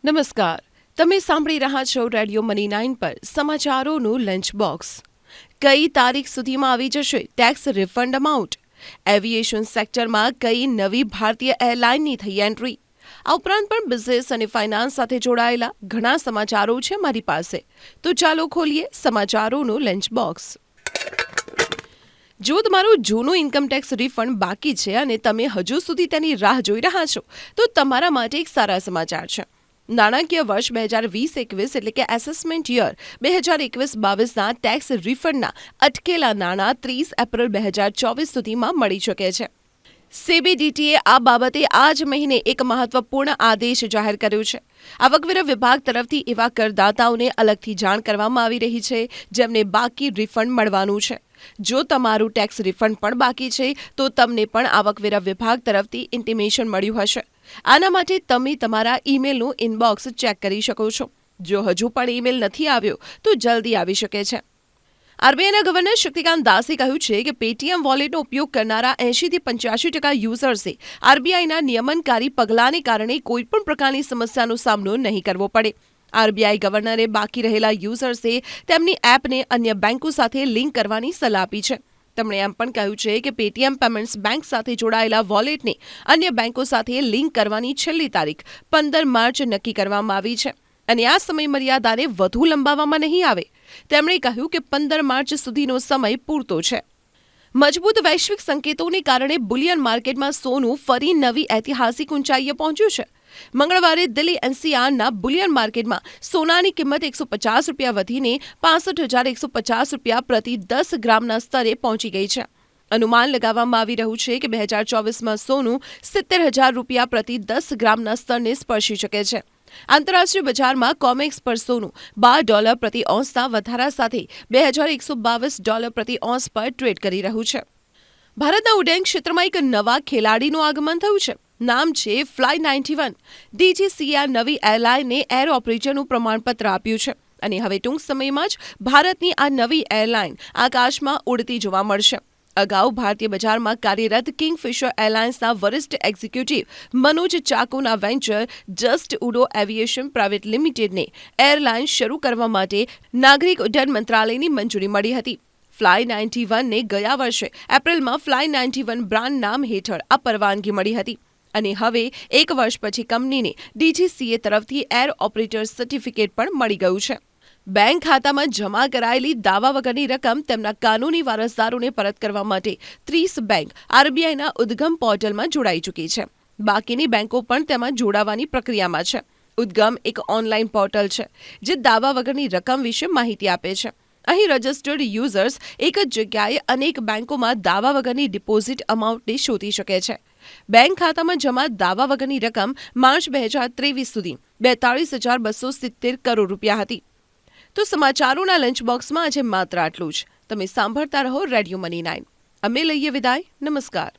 નમસ્કાર, તમે સાંભળી રહ્યા છો રેડિયો મની 9 પર સમાચારોનું લંચ બોક્સ. કઈ તારીખ સુધીમાં આવી જશે ટેક્સ રિફંડ અમાઉન્ટ? એવિએશન સેક્ટરમાં કઈ નવી ભારતીય એરલાઇનની થઈ એન્ટ્રી? આ ઉપરાંત પણ બિઝનેસ અને ફાઇનાન્સ સાથે જોડાયેલા ઘણા સમાચારો છે મારી પાસે. તો ચાલો ખોલીએ સમાચારોનું લંચ બોક્સ. જો તમારું જૂનું ઇન્કમટેક્સ રિફંડ બાકી છે અને તમે હજુ સુધી તેની રાહ જોઈ રહ્યા છો તો તમારા માટે એક સારા સમાચાર છે. નાણાકીય વર્ષ 2020-21 એટલે કે એસેસમેન્ટ યર 2021-22ના ટેક્સ રિફંડના અટકેલા નાણાં 30 એપ્રિલ 2024 સુધીમાં મળી શકે છે. સીબીડીટીએ આ બાબતે આ જ મહિને એક મહત્વપૂર્ણ આદેશ જાહેર કર્યો છે. આવકવેરા વિભાગ તરફથી એવા કરદાતાઓને અલગથી જાણ કરવામાં આવી રહી છે જેમને બાકી રિફંડ મળવાનું છે. જો તમારું ટેક્સ રિફંડ પણ બાકી છે તો તમને પણ આવકવેરા વિભાગ તરફથી ઇન્ટિમેશન મળ્યું હશે. આના માટે તમે તમારા ઈમેલનું ઇનબોક્સ ચેક કરી શકો છો. જો હજુ પણ ઈમેલ નથી આવ્યો તો જલ્દી આવી શકે છે. આરબીઆઈના ગવર્નર શક્તિકાંત દાસે કહ્યું છે કે પેટીએમ વોલેટનો ઉપયોગ કરનારા 80થી 85% યુઝર્સે આરબીઆઈના નિયમનકારી પગલાંને કારણે કોઈપણ પ્રકારની સમસ્યાનો સામનો નહીં કરવો પડે. આરબીઆઈ ગવર્નરે બાકી રહેલા યુઝર્સે તેમની એપને અન્ય બેંકો સાથે લિંક કરવાની સલાહ આપી છે. તેમણે એમ પણ કહ્યું છે કે પેટીએમ પેમેન્ટ્સ બેંક સાથે જોડાયેલા વોલેટને અન્ય બેંકો સાથે લિંક કરવાની છેલ્લી તારીખ 15 માર્ચ નક્કી કરવામાં આવી છે અને આ સમય મર્યાદાને વધુ લંબાવવામાં નહીં આવે. તેમણે કહ્યું કે 15 માર્ચ સુધીનો સમય પૂરતો છે. મજબૂત વૈશ્વિક સંકેતોને કારણે બુલિયન માર્કેટમાં સોનું ફરી નવી ઐતિહાસિક ઊંચાઈએ પહોંચ્યું છે. મંગળવારે દિલ્હી એનસીઆરના બુલિયન માર્કેટમાં સોનાની કિંમત ₹150 વધીને ₹65,150 પ્રતિ 10 ગ્રામના સ્તરે પહોંચી ગઈ છે. અનુમાન લગાવવામાં આવી રહ્યું છે કે 2024માં સોનું ₹70,000 પ્રતિ 10 ગ્રામના સ્તરને સ્પર્શી શકે છે. આંતરરાષ્ટ્રીય બજારમાં કોમેક્સ પર સોનું $12 પ્રતિ ઓન્સના વધારા સાથે $2,122 પ્રતિ ઓન્સ પર ટ્રેડ કરી રહ્યું છે. ભારતના ઉડ્ડયન ક્ષેત્રમાં એક નવા ખેલાડીનું આગમન થયું છે. નામ છે ફ્લાય 91. ડીજીસીએ આ નવી એરલાઇનને એર ઓપરેટરનું પ્રમાણપત્ર આપ્યું છે અને હવે ટૂંક સમયમાં જ ભારતની આ નવી એરલાઇન આકાશમાં ઉડતી જોવા મળશે. અગાઉ ભારતીય બજારમાં કાર્યરત કિંગફિશર એરલાઇન્સના વરિષ્ઠ એક્ઝિક્યુટિવ મનોજ ચાકોના venture just Udo aviation private લિમિટેડને એરલાઇન શરૂ કરવા માટે નાગરિક ઉડ્ડયન મંત્રાલયની મંજૂરી મળી હતી. ફ્લાય 91ને ગયા વર્ષે એપ્રિલમાં ફ્લાય 91 બ્રાન્ડ નામ હેઠળ આ પરવાનગી મળી હતી અને હવે એક વર્ષ પછી કંપનીને ડીજીસીએ તરફથી એર ઓપરેટર સર્ટિફિકેટ પણ મળી ગયું છે. બેંક ખાતામાં જમા કરાયેલી દાવા વગરની રકમ તેમના કાનૂની વારસદારોને પરત કરવા માટે 30 બેંક આરબીઆઈના ઉદ્ગમ પોર્ટલમાં જોડાઈ ચૂકી છે. બાકીની બેંકો પણ તેમાં જોડાવાની પ્રક્રિયામાં છે. ઉદ્ગમ એક ઓનલાઈન પોર્ટલ છે જે દાવા વગરની રકમ વિશે માહિતી આપે છે. અહીં રજિસ્ટર્ડ યુઝર્સ એક જ જગ્યાએ અનેક બેંકોમાં દાવા વગરની ડિપોઝિટ અમાઉન્ટને શોધી શકે છે. બેંક ખાતામાં જમા દાવા વગરની રકમ માર્ચ 2023 સુધી ₹42,270 કરોડ હતી. તો સમાચારોના લંચ બોક્સમાં આજે માત્ર આટલું જ. તમે સાંભળતા રહો રેડિયો મની 9. અમે લઈએ વિદાય. નમસ્કાર.